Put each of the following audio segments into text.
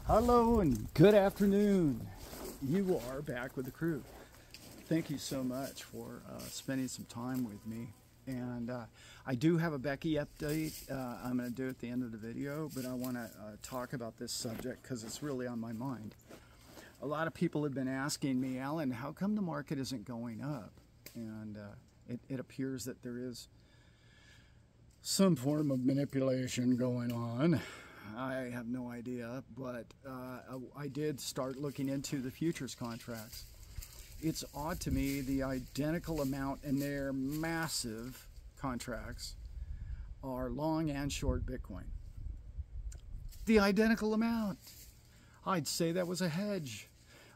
Hello and good afternoon. You are back with the crew. Thank you so much for spending some time with me. And I do have a Becky update. I'm going to do it at the end of the video, but I want to talk about this subject because it's really on my mind. A lot of people have been asking me, Alan, how come the market isn't going up? And it appears that there is some form of manipulation going on. I have no idea, but I did start looking into the futures contracts. It's odd to me, the identical amount, and they're massive contracts, are long and short Bitcoin. The identical amount. I'd say that was a hedge.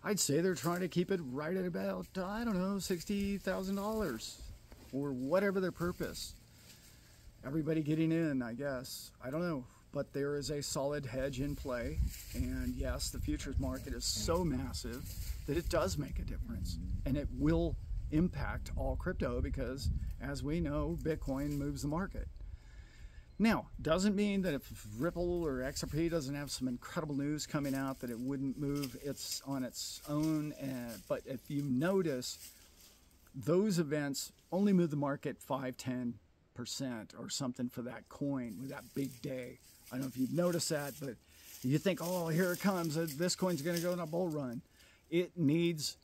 I'd say they're trying to keep it right at about, I don't know, $60,000 or whatever their purpose. Everybody getting in, I guess. I don't know. But there is a solid hedge in play, and yes, the futures market is so massive that it does make a difference, and it will impact all crypto because, as we know, Bitcoin moves the market. Now, doesn't mean that if Ripple or XRP doesn't have some incredible news coming out that it wouldn't move it's on its own, but if you notice, those events only move the market 5-10% or something for that coin with that big day. I don't know if you've noticed that, but you think, oh, here it comes. This coin's going to go on a bull run. It needs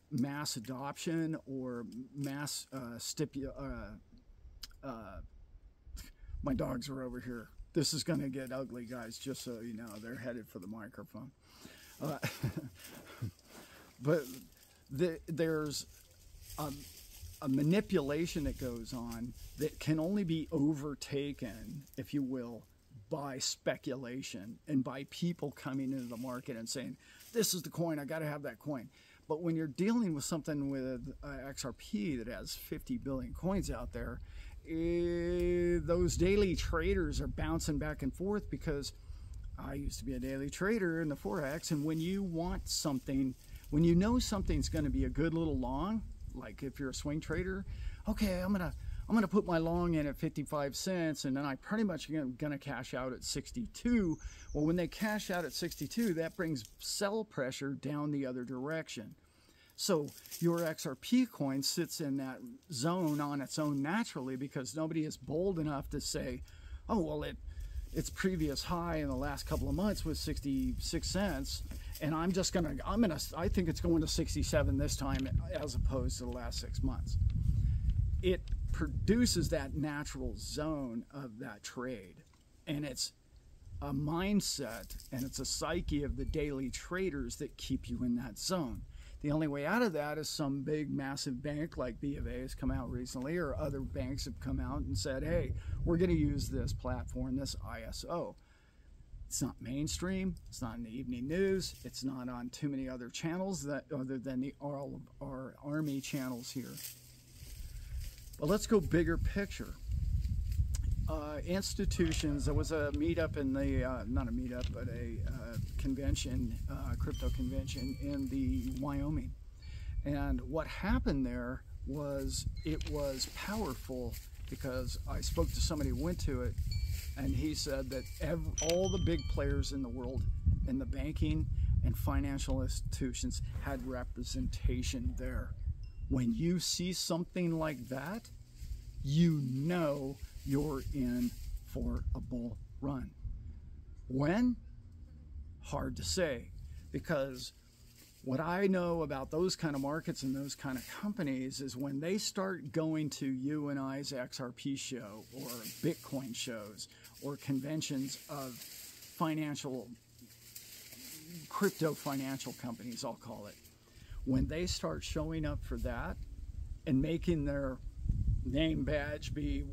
mass adoption or mass my dogs are over here. This is going to get ugly, guys, just so you know. They're headed for the microphone. But there's a manipulation that goes on that can only be overtaken, if you will, by speculation and by people coming into the market and saying, this is the coin, I got to have that coin. But when you're dealing with something with XRP that has 50 billion coins out there, those daily traders are bouncing back and forth because I used to be a daily trader in the Forex, and when you want something, when you know something's going to be a good little long, like if you're a swing trader, okay, I'm gonna put my long in at 55 cents, and then I pretty much gonna cash out at 62. Well, when they cash out at 62, that brings sell pressure down the other direction. So your XRP coin sits in that zone on its own naturally because nobody is bold enough to say, oh, well, its previous high in the last couple of months was 66 cents, and I think it's going to 67 this time as opposed to the last 6 months. It produces that natural zone of that trade, and it's a mindset and it's a psyche of the daily traders that keep you in that zone. The only way out of that is some big massive bank like B of A has come out recently, or other banks have come out and said, hey, we're going to use this platform, this ISO. It's not mainstream, it's not in the evening news, it's not on too many other channels other than all of our army channels here. But let's go bigger picture. Institutions, there was a meetup in the, not a meetup, but a convention, crypto convention in the Wyoming. And what happened there was, it was powerful because I spoke to somebody who went to it, and he said that all the big players in the world, in the banking and financial institutions, had representation there. When you see something like that, you know you're in for a bull run. When? Hard to say, because what I know about those kind of markets and those kind of companies is when they start going to you and I's XRP show or Bitcoin shows or conventions of crypto financial companies, I'll call it, when they start showing up for that and making their name badge be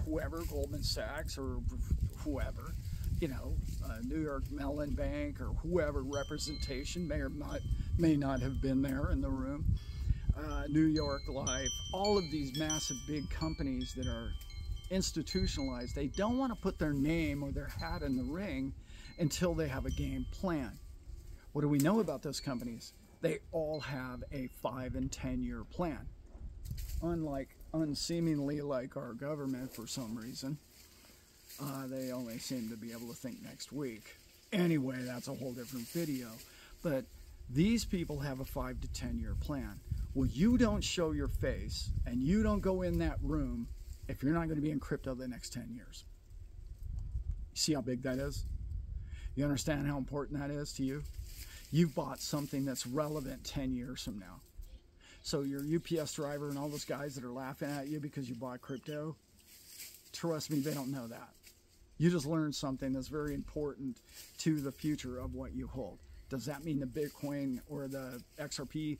whoever, Goldman Sachs or whoever, you know, New York Mellon Bank or whoever representation may not have been there in the room, New York Life, all of these massive big companies that are institutionalized, they don't want to put their name or their hat in the ring until they have a game plan. What do we know about those companies? They all have a 5- and 10-year plan. Unseemingly like our government for some reason, they only seem to be able to think next week. Anyway, that's a whole different video. But these people have a 5 to 10 year plan. Well, you don't show your face and you don't go in that room if you're not going to be in crypto the next 10 years. You see how big that is? You understand how important that is to you? You've bought something that's relevant 10 years from now. So your UPS driver and all those guys that are laughing at you because you bought crypto, trust me, they don't know that. You just learned something that's very important to the future of what you hold. Does that mean the Bitcoin or the XRP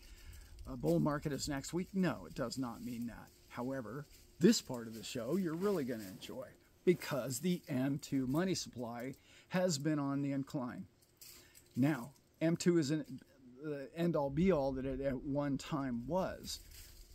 bull market is next week? No, it does not mean that. However, this part of the show you're really going to enjoy because the M2 money supply has been on the incline. Now, M2 isn't the end-all be-all that it at one time was,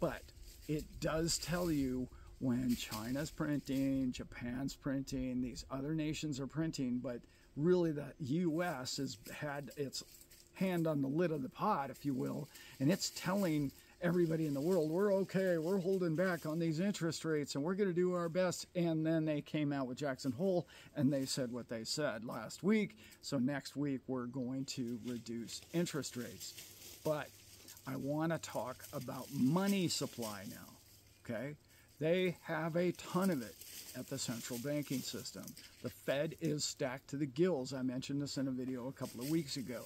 but it does tell you when China's printing, Japan's printing, these other nations are printing, but really the U.S. has had its hand on the lid of the pot, if you will, and it's telling everybody in the world, we're okay, we're holding back on these interest rates, and we're going to do our best. And then they came out with Jackson Hole, and they said what they said last week. So next week, we're going to reduce interest rates. But I want to talk about money supply now, okay? They have a ton of it at the central banking system. The Fed is stacked to the gills. I mentioned this in a video a couple of weeks ago.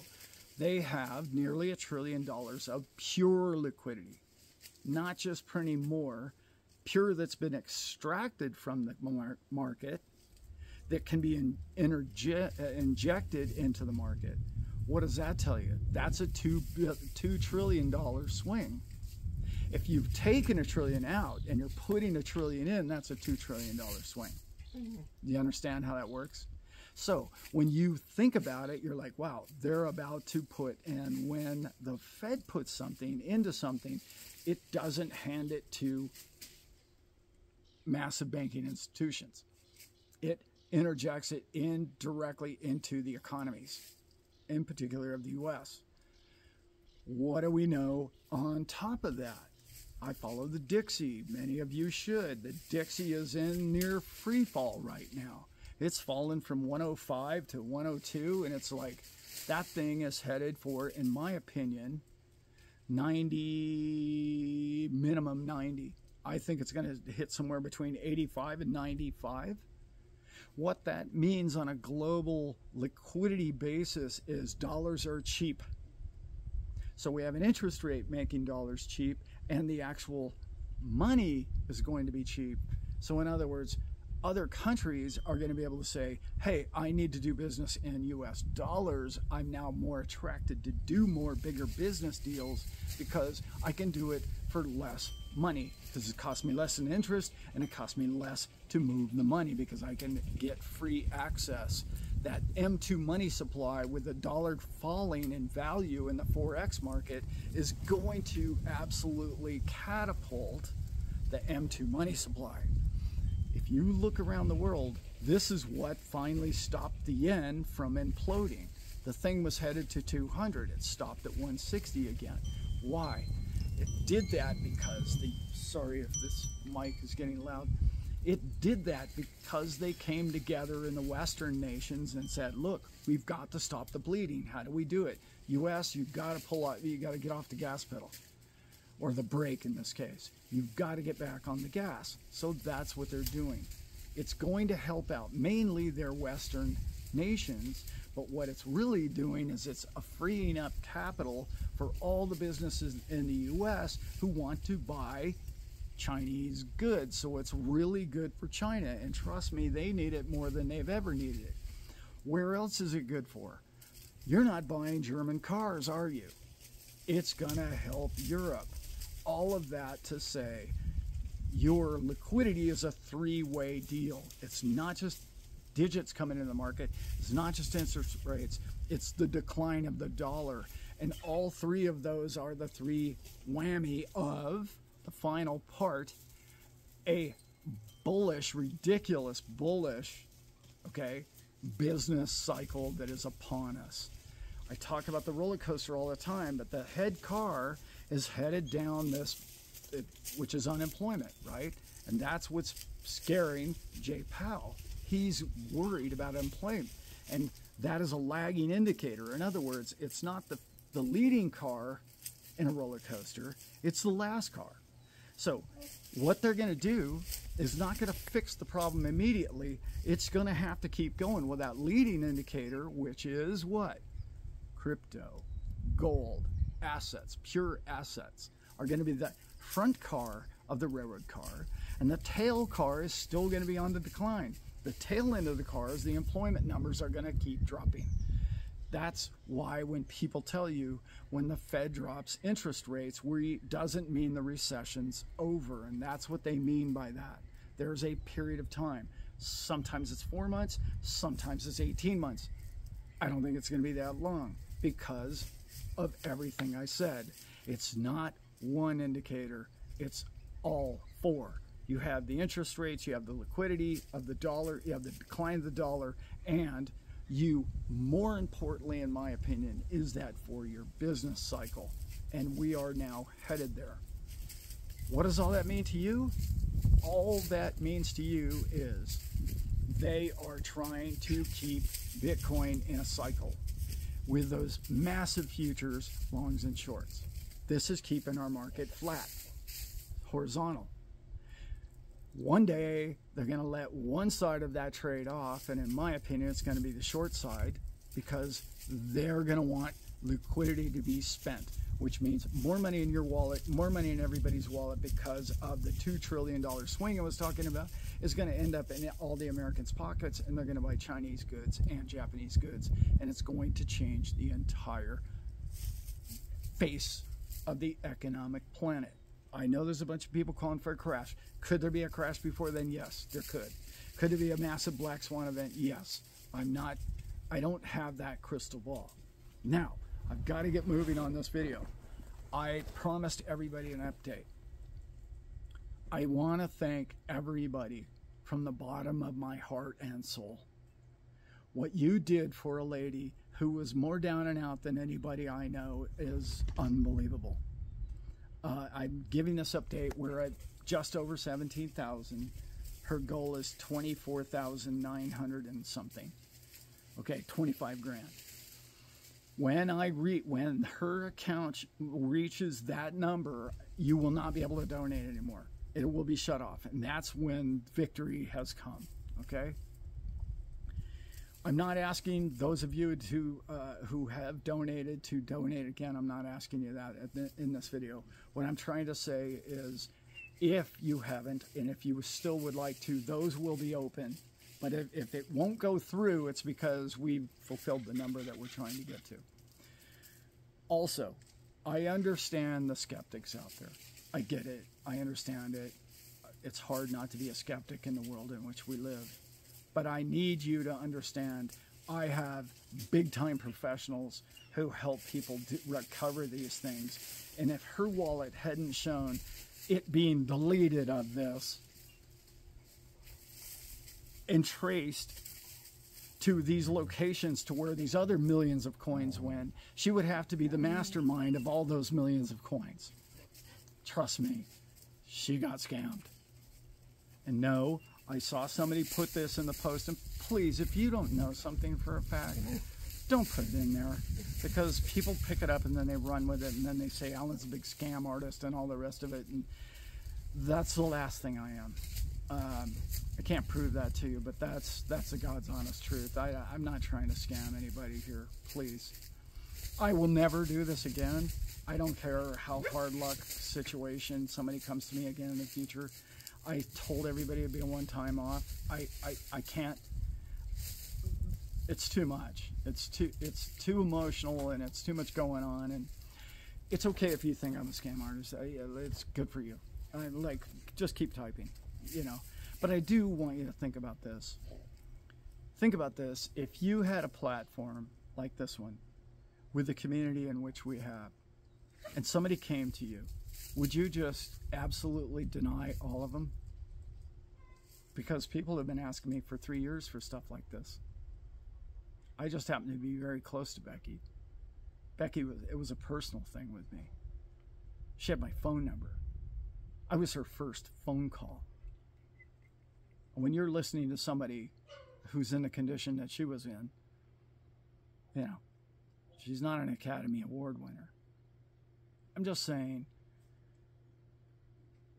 They have nearly $1 trillion of pure liquidity, not just printing more, pure that's been extracted from the market that can be injected into the market. What does that tell you? That's a $2 trillion swing. If you've taken $1 trillion out and you're putting $1 trillion in, that's a $2 trillion swing. Do you understand how that works? So when you think about it, you're like, wow, they're about to put in. When the Fed puts something into something, it doesn't hand it to massive banking institutions. It interjects it indirectly into the economies, in particular of the U.S. What do we know on top of that? I follow the Dixie. Many of you should. The Dixie is in near free fall right now. It's fallen from 105 to 102, and it's like that thing is headed for, in my opinion, 90, minimum 90. I think it's going to hit somewhere between 85 and 95. What that means on a global liquidity basis is dollars are cheap. So we have an interest rate making dollars cheap, and the actual money is going to be cheap. So in other words, other countries are going to be able to say, hey, I need to do business in US dollars. I'm now more attracted to do more bigger business deals because I can do it for less money because it costs me less in interest and it costs me less to move the money because I can get free access. That M2 money supply with the dollar falling in value in the Forex market is going to absolutely catapult the M2 money supply. If you look around the world, this is what finally stopped the yen from imploding. The thing was headed to 200. It stopped at 160 again. Why? It did that because sorry if this mic is getting loud. It did that because they came together in the Western nations and said, look, we've got to stop the bleeding. How do we do it? US, you've got to pull out, you got to get off the gas pedal. Or the brake in this case. You've got to get back on the gas. So that's what they're doing. It's going to help out mainly their Western nations, but what it's really doing is it's freeing up capital for all the businesses in the US who want to buy Chinese goods. So it's really good for China, and trust me, they need it more than they've ever needed it. Where else is it good for? You're not buying German cars, are you? It's gonna help Europe. All of that to say, your liquidity is a three-way deal. It's not just digits coming into the market. It's not just interest rates. It's the decline of the dollar. And all three of those are the three whammy of the final part, a bullish, ridiculous bullish, okay, business cycle that is upon us. I talk about the roller coaster all the time, but the head car is headed down this, which is unemployment, right? And that's what's scaring Jay Powell. He's worried about employment. And that is a lagging indicator. In other words, it's not the leading car in a roller coaster, it's the last car. So what they're going to do is not going to fix the problem immediately. It's going to have to keep going with that leading indicator, which is what? Crypto, gold, assets, pure assets are going to be the front car of the railroad car, and the tail car is still going to be on the decline. The tail end of the car is the employment numbers are going to keep dropping. That's why when people tell you when the Fed drops interest rates, doesn't mean the recession's over. And that's what they mean by that. There's a period of time. Sometimes it's 4 months, sometimes it's 18 months. I don't think it's going to be that long because of everything I said. It's not one indicator, it's all four. You have the interest rates, you have the liquidity of the dollar, you have the decline of the dollar, and you, more importantly, in my opinion, is that 4-year business cycle. And we are now headed there. What does all that mean to you? All that means to you is they are trying to keep Bitcoin in a cycle with those massive futures, longs and shorts. This is keeping our market flat, horizontal. One day, they're going to let one side of that trade off, and in my opinion, it's going to be the short side because they're going to want liquidity to be spent, which means more money in your wallet, more money in everybody's wallet because of the $2 trillion swing I was talking about is going to end up in all the Americans' pockets, and they're going to buy Chinese goods and Japanese goods, and it's going to change the entire face of the economic planet. I know there's a bunch of people calling for a crash. Could there be a crash before then? Yes, there could. Could there be a massive black swan event? Yes. I don't have that crystal ball. Now, I've got to get moving on this video. I promised everybody an update. I want to thank everybody from the bottom of my heart and soul. What you did for a lady who was more down and out than anybody I know is unbelievable. I'm giving this update. We're at just over 17,000. Her goal is 24,900 and something. Okay, 25 grand. When her account reaches that number, you will not be able to donate anymore. It will be shut off, and that's when victory has come. Okay. I'm not asking those of you who have donated to donate again. I'm not asking you that in this video. What I'm trying to say is, if you haven't, and if you still would like to, those will be open. But if it won't go through, it's because we've fulfilled the number that we're trying to get to. Also, I understand the skeptics out there. I get it. I understand it. It's hard not to be a skeptic in the world in which we live. But I need you to understand, I have big-time professionals who help people recover these things. And if her wallet hadn't shown it being deleted of this and traced to these locations to where these other millions of coins went, she would have to be the mastermind of all those millions of coins. Trust me, she got scammed. And no, I saw somebody put this in the post, and please, if you don't know something for a fact, don't put it in there, because people pick it up and then they run with it, and then they say Allan's a big scam artist and all the rest of it, and that's the last thing I am. I can't prove that to you, but that's the God's honest truth. I'm not trying to scam anybody here, please. I will never do this again. I don't care how hard luck situation somebody comes to me again in the future. I told everybody it'd be a one-time off. I can't. It's too much. It's too emotional, and it's too much going on. And it's okay if you think I'm a scam artist. It's good for you. Just keep typing, you know. But I do want you to think about this. Think about this. If you had a platform like this one, with the community in which we have, and somebody came to you, would you just absolutely deny all of them? Because people have been asking me for 3 years for stuff like this. I just happen to be very close to Becky. It was a personal thing with me. She had my phone number. I was her first phone call. When you're listening to somebody who's in the condition that she was in, You know, she's not an Academy Award winner. I'm just saying,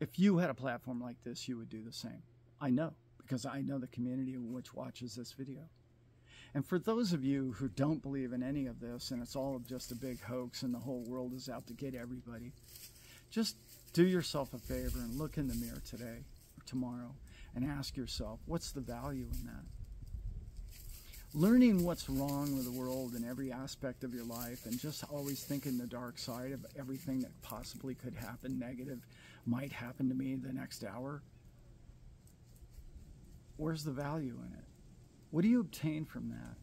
if you had a platform like this, you would do the same. I know, because I know the community which watches this video. And for those of you who don't believe in any of this, and it's all just a big hoax and the whole world is out to get everybody, just do yourself a favor and look in the mirror today or tomorrow and ask yourself, what's the value in that? Learning what's wrong with the world in every aspect of your life and just always thinking the dark side of everything that possibly could happen, negative, might happen to me the next hour. Where's the value in it? What do you obtain from that?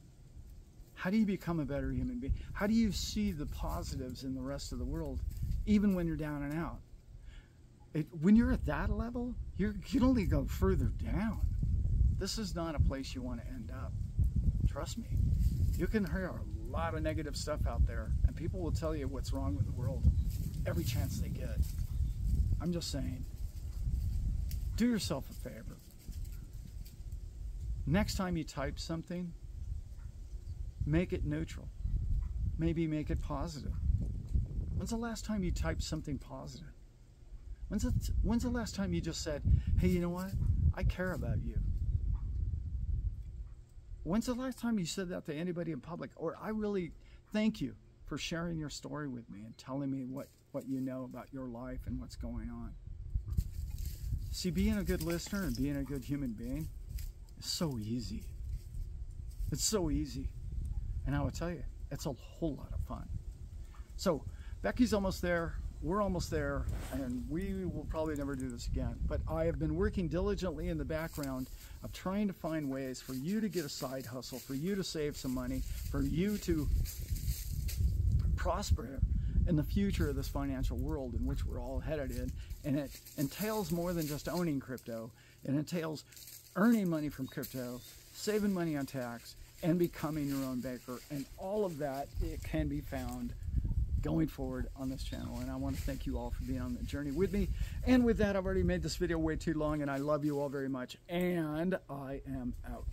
How do you become a better human being? How do you see the positives in the rest of the world, even when you're down and out? When you're at that level, you can only go further down. This is not a place you want to end up. Trust me. You can hear a lot of negative stuff out there, and people will tell you what's wrong with the world every chance they get. I'm just saying, do yourself a favor. Next time you type something, make it neutral. Maybe make it positive. When's the last time you typed something positive? When's the last time you just said, hey, you know what? I care about you. When's the last time you said that to anybody in public? Or I really thank you for sharing your story with me and telling me what you know about your life and what's going on. See, being a good listener and being a good human being is so easy. It's so easy. And I will tell you, it's a whole lot of fun. So Becky's almost there. We're almost there, and we will probably never do this again. But I have been working diligently in the background of trying to find ways for you to get a side hustle, for you to save some money, for you to prosper in the future of this financial world in which we're all headed in. And it entails more than just owning crypto. It entails earning money from crypto, saving money on tax, and becoming your own banker. And all of that, it can be found going forward on this channel. And I want to thank you all for being on the journey with me. And with that, I've already made this video way too long, and I love you all very much. And I am out.